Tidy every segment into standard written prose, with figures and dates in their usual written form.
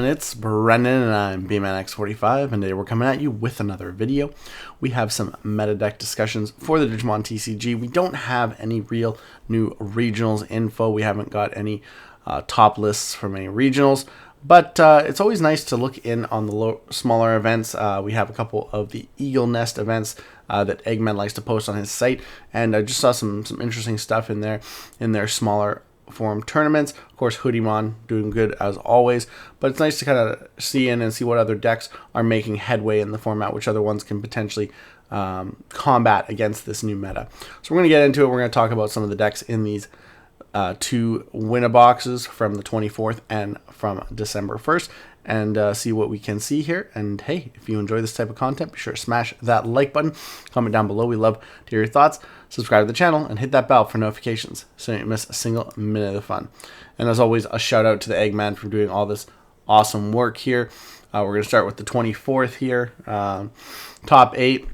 And it's Brennan and I'm BManX45 and today we're coming at you with another video. We have some meta deck discussions for the Digimon TCG. We don't have any real new regionals info. We haven't got any top lists from any regionals, but it's always nice to look in on the smaller events. We have a couple of the Eagle Nest events that Eggman likes to post on his site, and I just saw some interesting stuff in their smaller form tournaments. Of course, Hudiemon doing good as always, but it's nice to kind of see in and see what other decks are making headway in the format, which other ones can potentially combat against this new meta. So we're going to get into it. We're going to talk about some of the decks in these two winner boxes from the 24th and from December 1st, and see what we can see here. And hey, if you enjoy this type of content, be sure to smash that like button, comment down below. We love to hear your thoughts. Subscribe to the channel and hit that bell for notifications so you don't miss a single minute of the fun. And as always, a shout out to the Eggman for doing all this awesome work here. We're going to start with the 24th here. Top 8,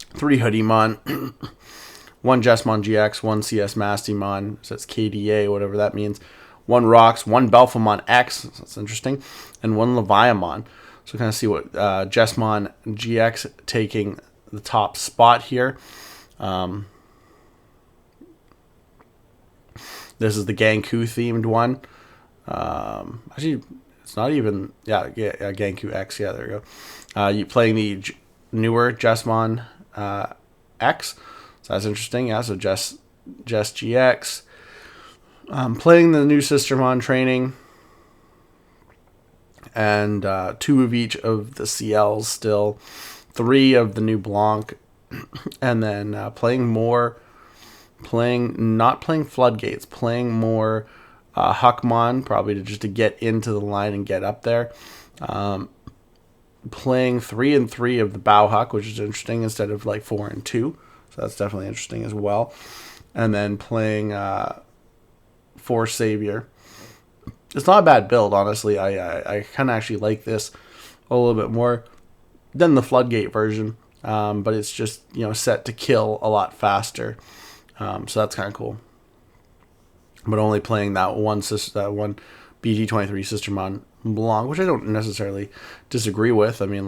3 Hudiemon, 1 Jesmon GX, 1 CS Mastimon, so that's KDA, whatever that means, 1 Rocks, 1 Belphemon X, so that's interesting, and 1 Leviamon. So kind of see what Jesmon GX taking the top spot here. This is the Ganku themed one. Actually, it's not even, yeah, Ganku X, yeah, there you go. You playing the newer Jesmon X, so that's interesting. Yeah, so Jess GX. Playing the new Sistermon training, and 2 of each of the CLs still, 3 of the new Blanc, and then not playing Floodgates, playing more Huckmon, probably just to get into the line and get up there. Playing 3 and 3 of the Bauhuck, which is interesting, instead of like 4 and 2. So that's definitely interesting as well. And then playing 4 Savior. It's not a bad build, honestly. I kind of actually like this a little bit more than the Floodgate version. But it's just, set to kill a lot faster. So that's kind of cool. But only playing that one BT23 Sistermon Blanc, which I don't necessarily disagree with. I mean,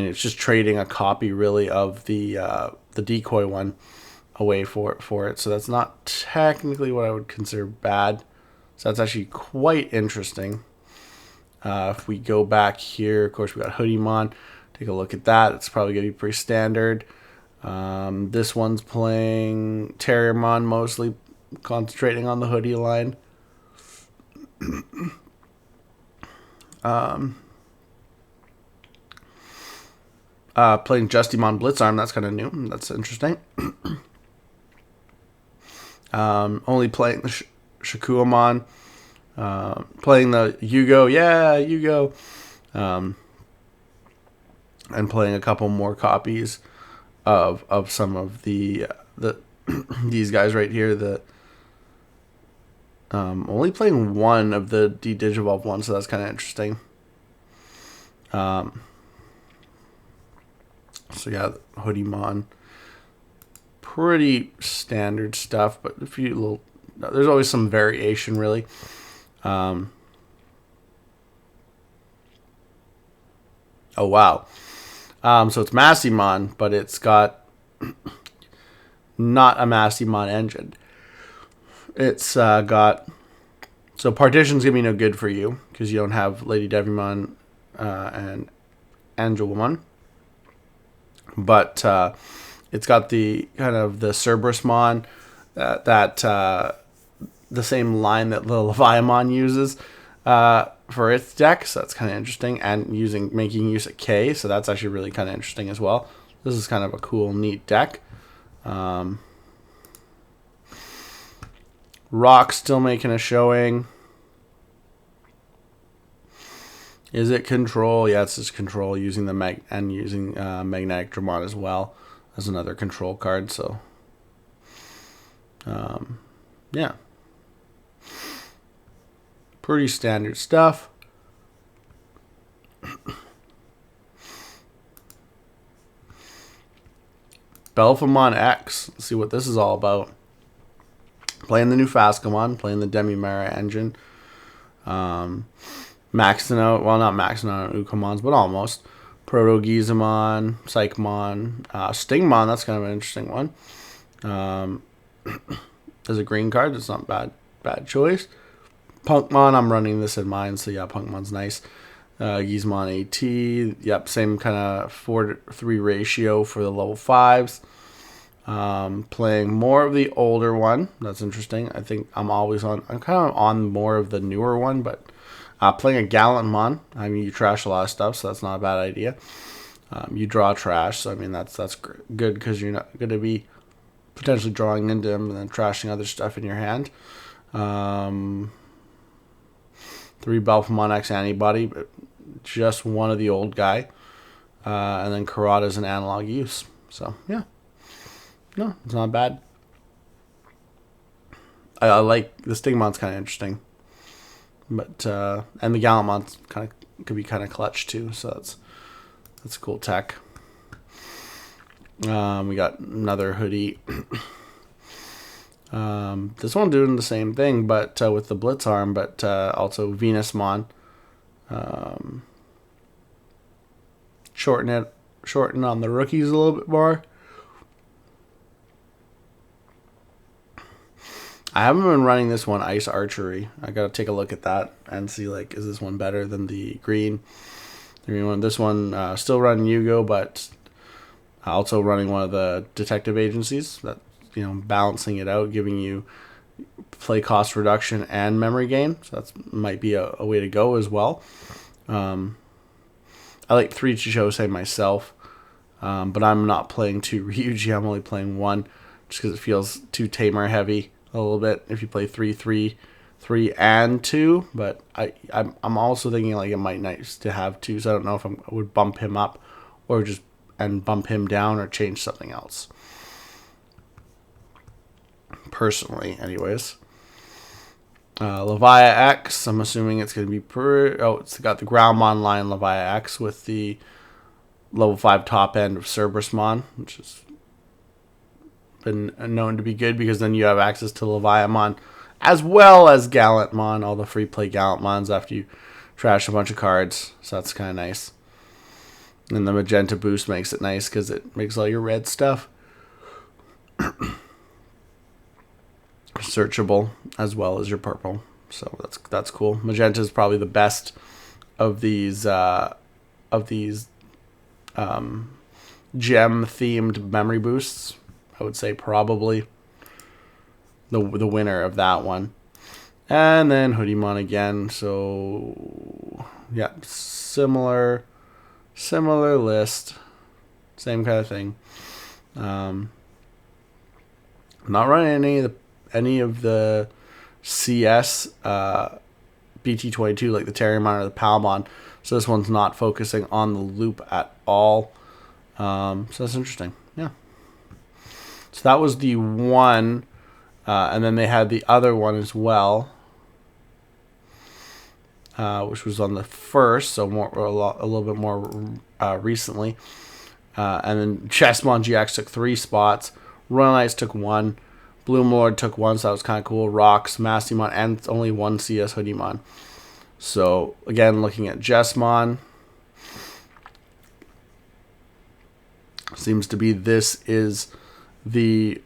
it's just trading a copy really of the decoy one away for it. So that's not technically what I would consider bad. So that's actually quite interesting. If we go back here, of course, we got Hudiemon. Take a look at that. It's probably going to be pretty standard. This one's playing Terriermon, mostly concentrating on the hoodie line. Playing Justimon Blitzarm, that's kind of new. That's interesting. Only playing the Shakuamon. Playing the Yugo. Yeah, Yugo. And playing a couple more copies of some of the these guys right here. The only playing 1 of the Digivolve ones, so that's kind of interesting. So yeah, Hudiemon, pretty standard stuff, but there's always some variation really. Oh wow. So it's Mastimon, but it's got not a Mastimon engine. It's got, so Partition's gonna be no good for you because you don't have Lady Devimon and Angelwomon. But it's got the kind of the Cerberusmon, the same line that the Leviamon uses for its deck, so that's kind of interesting, and making use of K, so that's actually really kind of interesting as well. This is kind of a cool, neat deck. Rock still making a showing. Is it control? Yeah, it's just control, using the Magnetic Dramon as well as another control card. So, yeah, pretty standard stuff. Belphemon X. Let's see what this is all about. Playing the new Fascomon, playing the Demimera engine. Maxing out, well, not maxing out on Ukomons, but almost. Proto-Gizemon, Psychmon, Stingmon, that's kind of an interesting one. As a green card, it's not bad choice. Punkmon, I'm running this in mine, so yeah, Punkmon's nice. Gizmon AT, yep, same kind of 4-3 ratio for the level 5s. Playing more of the older one, that's interesting. I think I'm kind of on more of the newer one, but playing a Gallantmon, I mean, you trash a lot of stuff, so that's not a bad idea. You draw trash, so I mean, that's good because you're not going to be potentially drawing into them and then trashing other stuff in your hand. 3 Belphemon X-Antibody, but just one of the old guy. And then Karada's an analog use. So, yeah. No, it's not bad. I like the Stingmon's kind of interesting. But, and the Gallantmon's could be kind of clutch too. So that's cool tech. We got another hoodie. This one doing the same thing, but with the Blitz arm, but also Venusmon. Shorten on the rookies a little bit more. I haven't been running this one, Ice Archery. I gotta take a look at that and see, like, is this one better than the green one? This one still running Yugo, but also running one of the detective agencies that, you know, balancing it out, giving you play cost reduction and memory gain. So that might be a way to go as well. I like 3 Chichose myself, but I'm not playing 2 Ryuji. I'm only playing 1 just because it feels too tamer heavy a little bit if you play 3, 3, 3, and 2. But I'm also thinking like it might nice to have 2, so I don't know if I would bump him up or just and bump him down or change something else. Personally, anyways. Leviah X, I'm assuming it's going to be it's got the Groundmon line Leviah X with the level 5 top end of Cerberusmon, which has been known to be good because then you have access to Leviamon as well as Gallantmon, all the free play Gallantmons after you trash a bunch of cards, so that's kind of nice. And the magenta boost makes it nice because it makes all your red stuff searchable as well as your purple, so that's cool. Magenta is probably the best of these gem themed memory boosts. I would say probably the winner of that one. And then Hudiemon again, so yeah, similar list, same kind of thing. Not running any of the CS BT23 like the Terriermon or the Palmon, so this one's not focusing on the loop at all. So that's interesting. Yeah. So that was the one, and then they had the other one as well, which was on the 1st, so a little bit more recently. And then Chessmon GX took 3 spots. Royal Knights took 1. Bloomlord took 1, so that was kind of cool. Rocks, Mastymon, and only 1 CS Hudiemon. So, again, looking at Jessmon. Seems to be this is the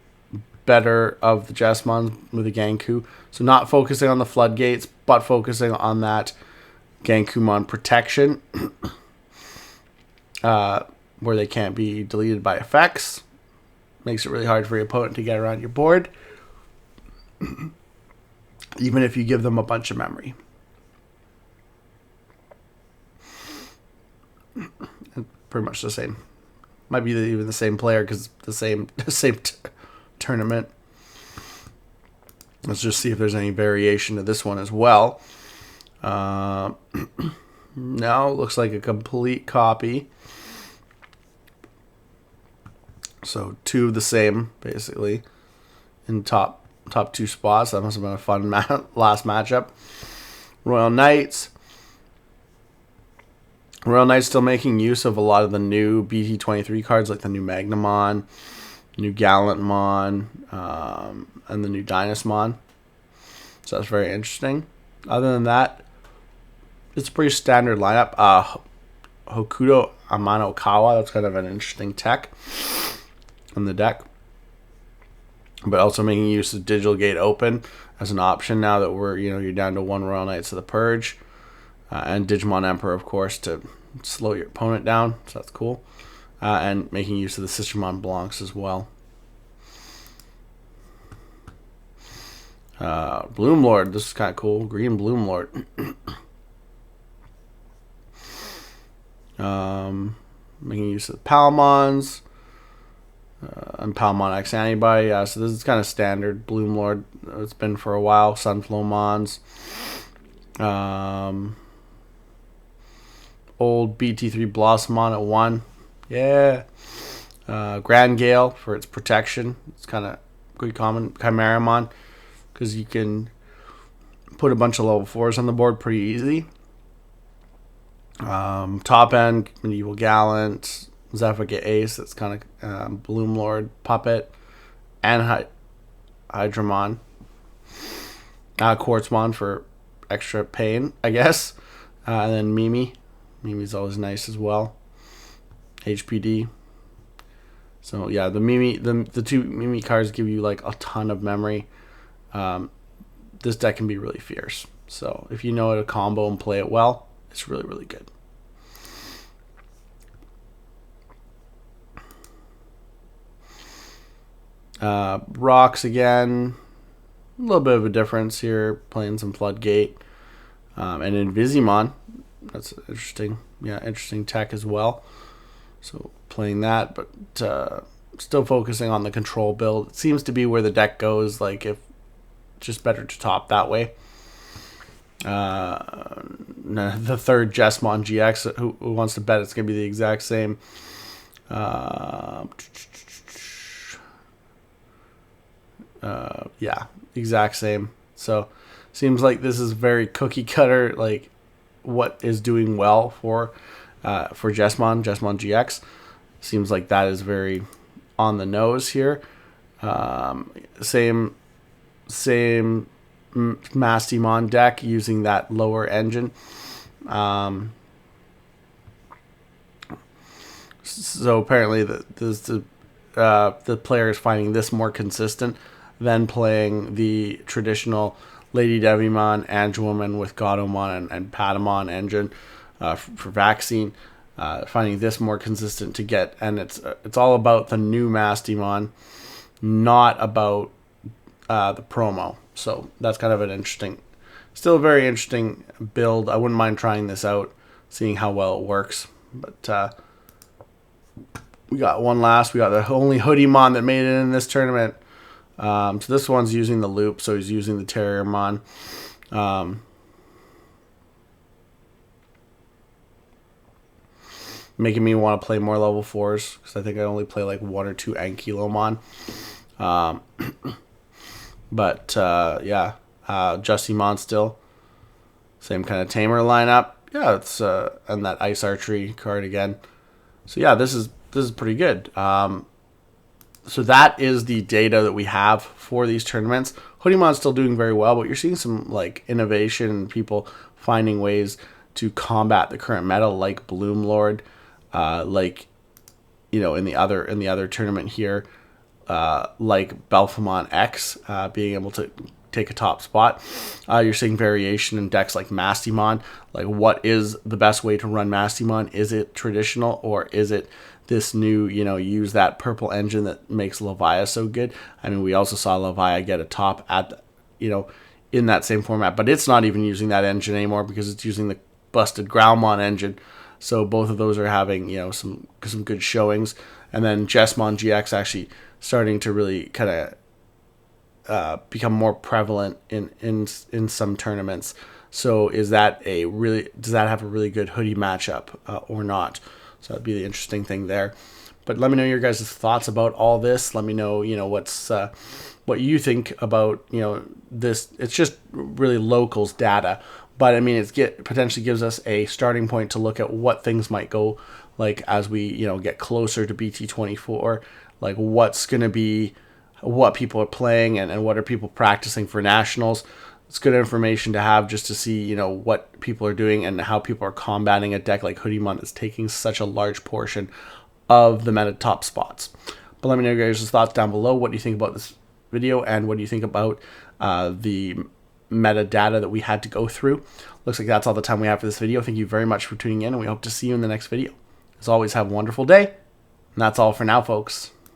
better of the Jessmons with the Ganku. So not focusing on the floodgates, but focusing on that Gankumon protection. Where they can't be deleted by effects. Makes it really hard for your opponent to get around your board. Even if you give them a bunch of memory. Pretty much the same. Might be even the same player because the same tournament. Let's just see if there's any variation to this one as well. No, looks like a complete copy. So 2 of the same, basically, in top 2 spots. That must have been a fun last matchup. Royal Knights. Royal Knights still making use of a lot of the new BT23 cards, like the new Magnamon, new Gallantmon, and the new Dynasmon. So that's very interesting. Other than that, It's a pretty standard lineup. Hokuto Amano-Kawa, that's kind of an interesting tech in the deck. But also making use of Digital Gate Open as an option now that you're down to 1 Royal Knights of the Purge. And Digimon Emperor, of course, to slow your opponent down. So that's cool. And making use of the Sistermon Blancs as well. Bloomlord, this is kind of cool. Green Bloomlord. Making use of the Palmons. And Palmon X-Antibody. So this is kind of standard Bloomlord. It's been for a while. Sunflowmons. Old BT3 Blossomon at 1. Yeah. Grand Gale for its protection. It's kind of good common. Chimeramon, because you can put a bunch of level 4s on the board pretty easy. Top end, Medieval Gallant, Zephyr Ace, that's kind of Bloomlord Puppet, and Hydramon. Quartzmon for extra pain, I guess. And then Mimi. Mimi's always nice as well. HPD. So yeah, the 2 Mimi cards give you like a ton of memory. This deck can be really fierce. So if you know how to combo and play it well, it's really, really good. Rocks again. A little bit of a difference here. Playing some Floodgate. And Invisimon. That's interesting. Yeah, interesting tech as well. So playing that, but still focusing on the control build. It seems to be where the deck goes. Like, if just better to top that way. The third Jesmon GX, who wants to bet it's going to be the exact same. Yeah, exact same. So seems like this is very cookie cutter, like what is doing well for Jesmon GX. Seems like that is very on the nose here. Same Mastimon deck using that lower engine. So apparently the player is finding this more consistent than playing the traditional Lady Devimon, Angelwoman with Godomon and Patamon engine for Vaccine. Finding this more consistent to get, and it's all about the new Mastimon, not about the promo. So that's kind of an interesting, still a very interesting build. I wouldn't mind trying this out, seeing how well it works. But we got one last. We got the only Hudiemon that made it in this tournament. So this one's using the loop, so he's using the Terriermon. Making me want to play more level 4s, because I think I only play like 1 or 2 Ankylomon. But yeah, Justimon still. Same kind of Tamer lineup. Yeah, it's and that Ice Archery card again. So yeah, this is pretty good. So that is the data that we have for these tournaments. Hudimon's still doing very well, but you're seeing some like innovation and people finding ways to combat the current meta, like Bloomlord, like in the other tournament here, like Belphemon X being able to take a top spot. You're seeing variation in decks like Mastimon. Like, what is the best way to run Mastimon? Is it traditional, or is it this new, use that purple engine that makes Leviah so good? I mean, we also saw Leviah get a top at, in that same format, but it's not even using that engine anymore because it's using the busted Growlmon engine. So both of those are having, some good showings. And then Jesmon GX actually starting to really kind of become more prevalent in some tournaments. So does that have a really good Hoodie matchup or not? So that'd be the interesting thing there. But let me know your guys' thoughts about all this. Let me know, what's what you think about, this. It's just really locals data, but I mean, potentially gives us a starting point to look at what things might go like as we, get closer to BT24, like what's going to be, what people are playing and what are people practicing for nationals. It's good information to have just to see, you know, what people are doing and how people are combating a deck like Hudiemon that's taking such a large portion of the meta top spots. But let me know your guys' thoughts down below. What do you think about this video, and what do you think about the meta data that we had to go through? Looks like that's all the time we have for this video. Thank you very much for tuning in, and we hope to see you in the next video. As always, have a wonderful day, and that's all for now, folks.